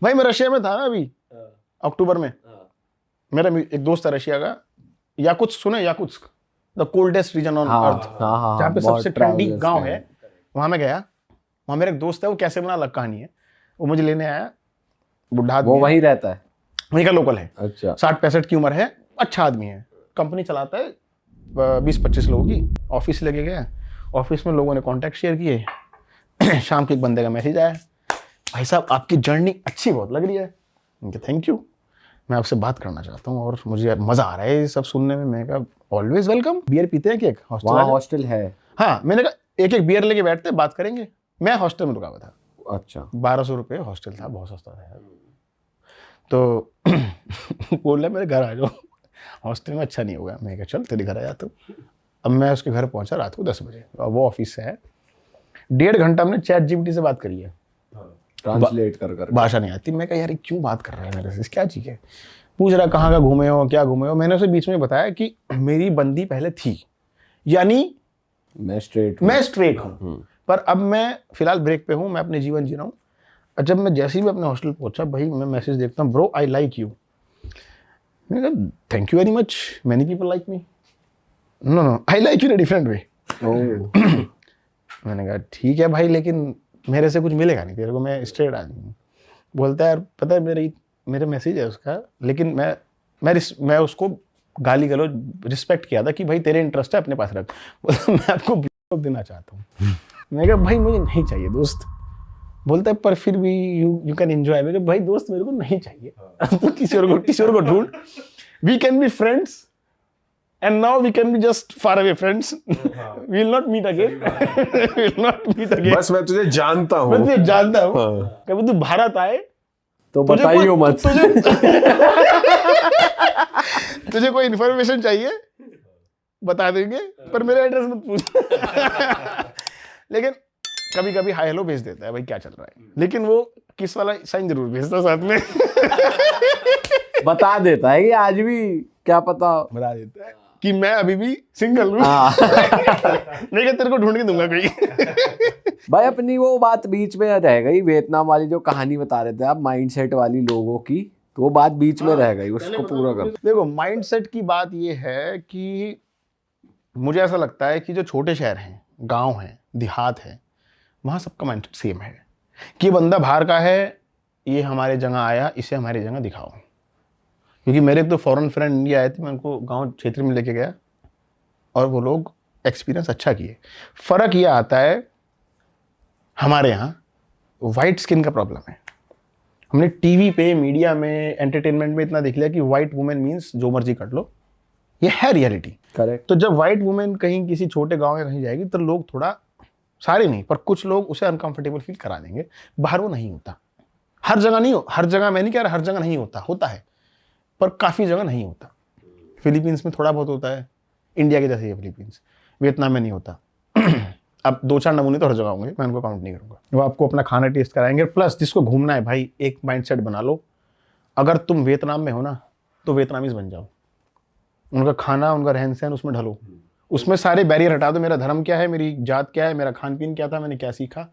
भाई मैं रशिया में था ना अभी अक्टूबर में। मेरा एक दोस्त है रशिया का, याकुत्स्क सुने? Yakutsk, the coldest region on earth, जहाँ पे सबसे ठंडी गांव है, वहां मैं गया। वहां मेरा एक दोस्त है, वो कैसे बना अलग कहानी है। वो मुझे लेने आया, बुढ़ा आदमी, वो वहीं रहता है, वहीं का लोकल है। अच्छा। 60-65 की उम्र है, अच्छा आदमी है, कंपनी चलाता है 20-25 लोगों की, ऑफिस लेके गया। ऑफिस में लोगों ने कॉन्टैक्ट शेयर किए। शाम को एक बंदे का मैसेज आया, भाई साहब आपकी जर्नी अच्छी बहुत लग रही है। थैंक यू, मैं आपसे बात करना चाहता हूँ और मुझे मजा आ रहा है ये सब सुनने में। मैंने कहा ऑलवेज वेलकम, बियर पीते हैं कि एक हॉस्टल है? हाँ, मैंने कहा एक एक बियर लेके बैठते बात करेंगे। मैं हॉस्टल में रुका हुआ था। अच्छा। 1200 रुपये हॉस्टल था, बहुत सस्ता था यार। तो बोल रहा मेरे घर आ जाओ, हॉस्टल में अच्छा नहीं होगा। मैं कहा चल तेरे घर आ जाता हूँ। अब मैं उसके घर पहुंचा रात को 10 बजे, और वो ऑफिस से है। 1.5 घंटा हमने चैट जीपीटी से बात करी है, ट्रांसलेट कर भाषा नहीं आती। मैं कहा यार क्यों बात कर रहा है मेरे से, क्या चीज़ है। पूछ रहा कहाँ का घूमे हो, क्या घूमे हो। मैंने उसे बीच में बताया कि मेरी बंदी पहले थी, यानी मैं स्ट्रेट हूँ, पर अब मैं फिलहाल ब्रेक पे हूँ, मैं अपने जीवन जी रहा हूँ। जब मैं जैसे ही अपने हॉस्टल पहुंचा, भाई मैं मैसेज देखता हूँ, ब्रो आई लाइक यू। मैंने कहा thank you very much, many people like me. No I like you in a different way. मैंने कहा ठीक है भाई, लेकिन मेरे से कुछ मिलेगा नहीं तेरे को, मैं स्ट्रेट आदमी हूँ। बोलता है यार पता है मेरे मैसेज है उसका, लेकिन मैं उसको गाली गलौज रिस्पेक्ट किया था कि भाई तेरे इंटरेस्ट है अपने पास रख। बोलता मैं आपको ब्लॉक देना चाहता हूँ। मैं कहा भाई मुझे नहीं चाहिए दोस्त। बोलता है पर फिर भी यू कैन एंजॉय। मैं कहा भाई दोस्त मेरे को नहीं चाहिए, तो किसी और को ढूंढ। We can be friends and now we can be just far away friends. We will not meet again. We will not meet again. बस मैं तुझे जानता हूँ, मैं तुझे जानता हूँ। कभी तू भारत आए तो बताइयो मत। तुझे कोई इन्फॉर्मेशन चाहिए बता देंगे, पर मेरा एड्रेस मत पूछ। लेकिन कभी कभी हाय हेलो भेज देता है, भाई क्या चल रहा है, लेकिन वो किस वाला साइन जरूर भेजता साथ में। बता देता है कि आज भी क्या पता, बता देता है कि मैं अभी भी सिंगल हूँ। नहीं तेरे को ढूंढ के दूंगा कोई। भाई अपनी वो बात बीच में रह गई, वियतनाम वाली जो कहानी बता रहे थे आप माइंडसेट वाली लोगों की, तो वो बात बीच में रह गई, उसको पूरा कर। देखो माइंडसेट की बात ये है कि मुझे ऐसा लगता है कि जो छोटे शहर हैं, गांव हैं, देहात है, वहाँ सबका माइंडसेट सेम है कि बंदा बाहर का है, ये हमारे जगह आया, इसे हमारी जगह दिखाओ। क्योंकि मेरे तो फॉरेन फ्रेंड इंडिया आए थे, मैं उनको गांव क्षेत्र में लेके गया और वो लोग एक्सपीरियंस अच्छा किए। फ़र्क ये आता है हमारे यहाँ वाइट स्किन का प्रॉब्लम है। हमने टीवी पे, मीडिया में, एंटरटेनमेंट में इतना देख लिया कि वाइट वुमेन मीन्स जो मर्जी कर लो, ये है रियलिटी। करेक्ट। तो जब वाइट वुमेन कहीं किसी छोटे गाँव में कहीं जाएगी तो लोग थोड़ा, सारे नहीं पर कुछ लोग उसे अनकंफर्टेबल फील करा देंगे। बाहर वो नहीं होता, हर जगह नहीं हो, हर जगह मैं नहीं कह रहा हर जगह नहीं होता, होता है पर काफ़ी जगह नहीं होता। फिलीपींस में थोड़ा बहुत होता है, इंडिया के जैसे ही फिलीपींस। वियतनाम में नहीं होता। अब 2-4 नमूने तो हर जगह होंगे, मैं उनको काउंट नहीं करूँगा। वो आपको अपना खाना टेस्ट कराएंगे, प्लस जिसको घूमना है भाई एक माइंडसेट बना लो, अगर तुम वियतनाम में हो ना तो वियतनामीज बन जाओ। उनका खाना, उनका रहन सहन, उसमें ढलो, उसमें सारे बैरियर हटा दो। मेरा धर्म क्या है, मेरी जात क्या है, मेरा खान पीन क्या था, मैंने क्या सीखा,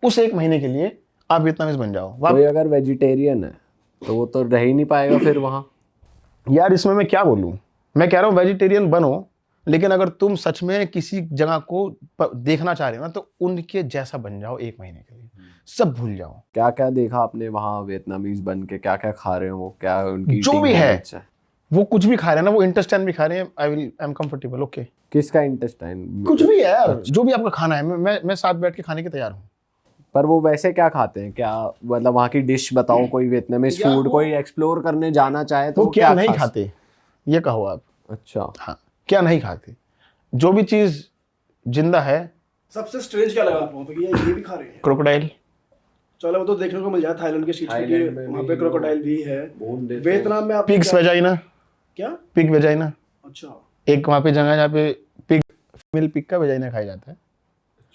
उस 1 महीने के लिए आप वियतनामीज बन जाओ। कोई अगर वेजिटेरियन है तो वो तो रह ही नहीं पाएगा फिर वहाँ। यार इसमें मैं क्या बोलूँ, मैं कह रहा हूँ वेजिटेरियन बनो, लेकिन अगर तुम सच में किसी जगह को देखना चाह रहे हो ना तो उनके जैसा बन जाओ 1 महीने के लिए, सब भूल जाओ। क्या क्या देखा आपने वहाँ वियतनामीज बन के, क्या क्या खा रहे हो वो, क्या उनकी जो भी है वो कुछ भी खा रहे हैं ना, वो इंटेस्टाइन भी खा रहे हैं, आई एम कंफर्टेबल, ओके। किसका इंटेस्टाइन? कुछ भी है यार, जो भी आपका खाना है, मैं साथ बैठ के खाने के तैयार हूँ। पर वो वैसे क्या खाते हैं, क्या मतलब वहाँ की डिश बताओ, कोई वियतनामीज फूड कोई एक्सप्लोर करने जाना चाहे तो वो क्या नहीं खाते, ये कहो आप। अच्छा हाँ, क्या नहीं खाते, जो भी चीज जिंदा है। सबसे स्ट्रेंज क्या लगा आपको कि ये भी खा रहे हैं? क्रोकोडाइल। चलो वो तो देखने को मिल जाता है थाईलैंड के स्ट्रीट पे, वहाँ पे क्रोकोडाइल भी है। वियतनाम में आप पिग्स वेजाइना। क्या? Pig vagina. अच्छा। एक वहाँ पे जगह जहाँ पे पिग, फीमेल पिग का वेजाइना खाया जाता है।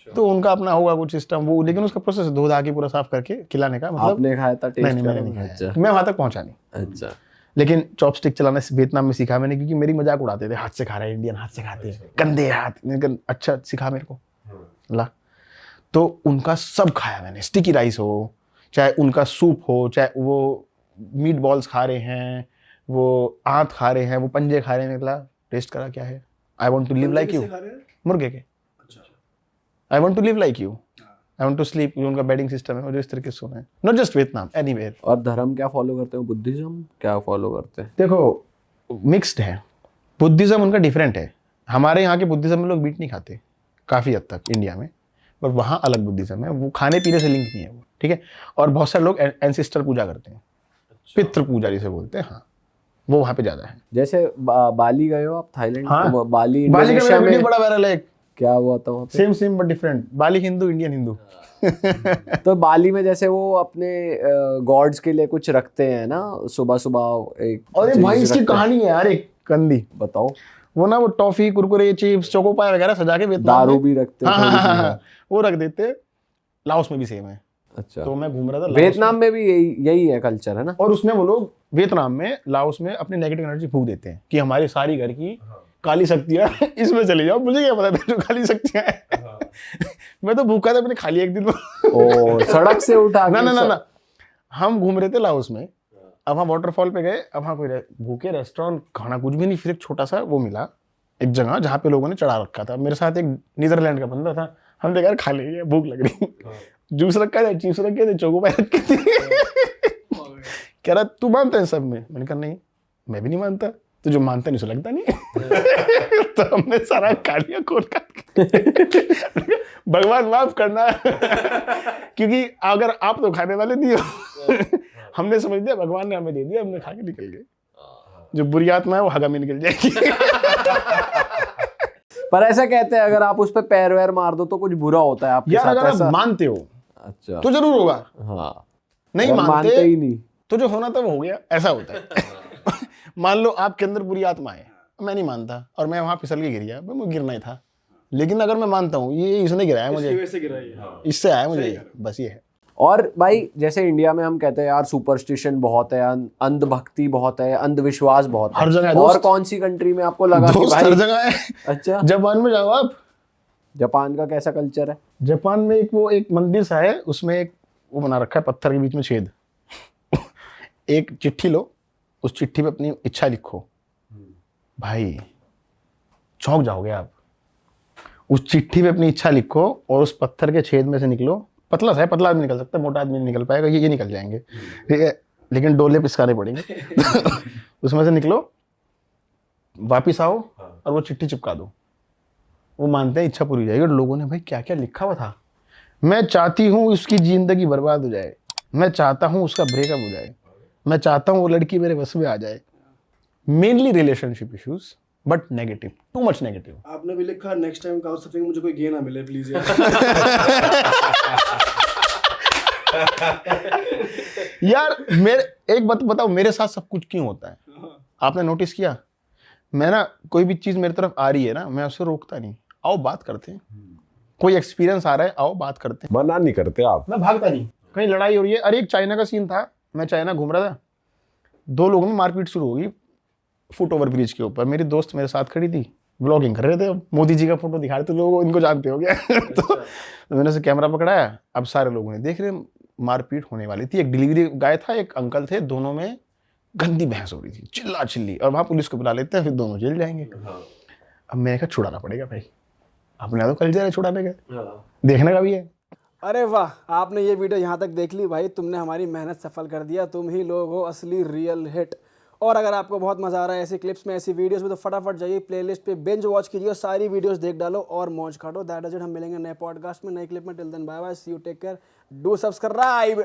तो उनका अपना होगा कुछ सिस्टम वो, लेकिन उसका प्रोसेस धो धा के पूरा साफ करके खिलाने का। मतलब आपने खाया था? टेस्ट नहीं, मैंने नहीं खाया, मैं वहां तक पहुंचा नहीं। अच्छा। लेकिन चॉपस्टिक चलाना वियतनाम में सीखा मैंने, क्योंकि मेरी मजाक उड़ाते थे, हाथ से खा रहे हैं, इंडियन हाथ से खाते हैं, गंदे हाथ। लेकिन अच्छा सिखा मेरे को ला, तो उनका सब खाया मैंने। स्टिकी राइस हो, चाहे उनका सूप हो, चाहे वो मीट बॉल्स खा रहे हैं, वो आंत खा रहे हैं, वो पंजे खा रहे हैं, निकला टेस्ट करा क्या है। I want to live like you, मुर्गे के। I want to live like you, I want to sleep, जो उनका बेडिंग सिस्टम है वो जो इस तरीके से सोना है। Not just Vietnam, anywhere. और धर्म क्या फॉलो करते हो? बुद्धिज्म क्या फॉलो करते हैं? देखो मिक्स्ड है, बुद्धिज्म उनका डिफरेंट है। हमारे यहाँ के बुद्धिज्म में लोग मीट नहीं खाते काफ़ी हद तक इंडिया में, पर वहाँ अलग बुद्धिज्म है, वो खाने पीने से लिंक नहीं है वो, ठीक है। और बहुत सारे लोग एंसेस्टर पूजा करते हैं, पितृ पूजा जिसे बोलते हैं, हाँ वो वहाँ पे ज़्यादा है। जैसे बाली गए हो आप, थाईलैंड? हाँ, तो बाली का इंडोनेशिया वीडियो में बड़ा वायरल है, क्या हुआ था वहाँ पे? Same but different. Bali Hindu, Indian Hindu. तो बाली में जैसे वो अपने गॉड्स के लिए कुछ रखते हैं ना, सुबह सुबह एक और ये भाई चीज़ इसकी रखते हैं। कहानी है यार एक कंदी, बताओ। वो ना वो टॉफी, कुरकुरे, चिप्स, चोकोपाई वगैरह सजा के वियतनाम दारू में, भी रखते हैं हाँ, थोड़ी हाँ, सी। हाँ, वो रख देते। लाओस में भी सेम है। अच्छा, तो मैं घूम रहा था लाओस वियतनाम में भी यही है कल्चर, है ना? और उसमें वो लोग वियतनाम में, लाओस में अपनी नेगेटिव एनर्जी फूंक देते हैं कि हमारी सारी घर की काली शक्तियां इसमें चली जाओ। मुझे क्या पता था जो काली शक्तियां हैं। मैं तो भूखा था, मैंने खा लिया एक दिन। ओ, सड़क से उठा ना के ना ना ना, हम घूम रहे थे लाओस में, अब हम वाटरफॉल पे गए, अब वहाँ कोई भूखे रेस्टोरेंट, खाना कुछ भी नहीं, फिर एक छोटा सा वो मिला एक जगह जहाँ पे लोगों ने चढ़ा रखा था। मेरे साथ एक नीदरलैंड का बंदा था, हम देखा यार खा लेंगे, भूख लग रही। जूस रखा था, चिप्स रखे थे, चोकोपाई रखी थी। कह रहा तू मानता है सब में? मैंने कहा नहीं, मैं भी नहीं मानता, तो जो मानता नहीं उसे लगता नहीं। तो हमने सारा खा लिया खोल कर। भगवान माफ करना, क्योंकि अगर आप तो खाने वाले नहीं हो। हमने समझ लिया भगवान ने हमें दे दिया, हमने खा के निकल गए। जो बुरी आत्मा है वो हगा में निकल जाएगी। पर ऐसा कहते हैं अगर आप उस पे पैर वैर मार दो तो कुछ बुरा होता है आपके यार साथ, अगर ऐसा? आप मानते हो अच्छा, तो जरूर होगा, हाँ। नहीं अगर मानते ही नहीं तो जो होना था वो हो गया, ऐसा होता है। मान लो आपके अंदर बुरी आत्मा है, मैं नहीं मानता और मैं वहां फिसल के गिर गया, मुझे गिरना ही था, लेकिन अगर मैं मानता हूँ ये इसने गिराया मुझे, इससे आया मुझे, बस ये है। और भाई जैसे इंडिया में हम कहते हैं यार सुपरस्टिशन बहुत है, अंधभक्ति बहुत है, अंधविश्वास बहुत है, हर जगह है और दोस्त। कौन सी कंट्री में आपको लगा कि दोस्त भाई? हर जगह है। अच्छा, जापान में जाओ आप, जापान का कैसा कल्चर है? जापान में एक मंदिर सा है, उसमें एक वो बना रखा है पत्थर के बीच में छेद। एक चिट्ठी लो, उस चिट्ठी पे अपनी इच्छा लिखो, भाई चौंक जाओगे आप। उस चिट्ठी पे अपनी इच्छा लिखो और उस पत्थर के छेद में से निकलो। पतला सा है, पतला आदमी निकल सकता है, मोटा आदमी नहीं निकल पाएगा, ये निकल जाएंगे, ठीक है, लेकिन डोले पिसकाने पड़ेंगे। उसमें से निकलो, वापिस आओ और वो चिट्ठी चिपका दो। वो मानते हैं इच्छा पूरी हो जाएगी। और लोगों ने भाई क्या क्या लिखा हुआ था, मैं चाहती हूँ उसकी जिंदगी बर्बाद हो जाए, मैं चाहता हूँ उसका ब्रेकअप हो जाए, मैं चाहता हूँ वो लड़की मेरे बस में आ जाए। Mainly relationship issues, but negative, too much negative. आपने भी लिखा नेक्स्ट टाइम काउच सर्फिंग मुझे कोई गे ना मिले प्लीज यार। यार मेरे एक बात बताओ, मेरे साथ सब कुछ क्यों होता है? आपने नोटिस किया? मैं ना कोई भी चीज मेरी तरफ आ रही है ना, मैं उसे रोकता नहीं, आओ बात करते हैं। कोई एक्सपीरियंस आ रहा है, आओ बात करते हैं। मना नहीं करते आप? मैं भागता नहीं। कहीं लड़ाई हो रही है, अरे एक चाइना का सीन था, मैं चाइना घूम रहा था, दो लोगों में मारपीट शुरू हो गई फुट ओवर ब्रिज के ऊपर। मेरी दोस्त मेरे साथ खड़ी थी, ब्लॉगिंग कर रहे थे, मोदी जी का फोटो दिखा रहे थे लोगों, इनको जानते हो क्या? तो मैंने उसे कैमरा पकड़ाया, अब सारे लोगों ने देख रहे, मारपीट होने वाली थी। एक डिलीवरी गाय था, एक अंकल थे, दोनों में गंदी बहस हो रही थी, चिल्ला चिल्ली, और वहाँ पुलिस को बुला लेते हैं, फिर दोनों जेल जाएंगे। अब मैंने कहा छुड़ाना पड़ेगा भाई, अपने तो कल्चर है छुड़ाने का, देखने का भी है। अरे वाह, आपने ये वीडियो यहाँ तक देख ली भाई, तुमने हमारी मेहनत सफल कर दिया, तुम ही लोग हो असली रियल हिट। और अगर आपको बहुत मज़ा आ रहा है ऐसी क्लिप्स में, ऐसी वीडियोस में, तो फटाफट जाइए प्लेलिस्ट पे बिंज वॉच कीजिए और सारी वीडियोस देख डालो और मौज काटो। That is it. हम मिलेंगे नए पॉडकास्ट में, नई क्लिप में। Till then bye bye, see you, take care, do subscribe.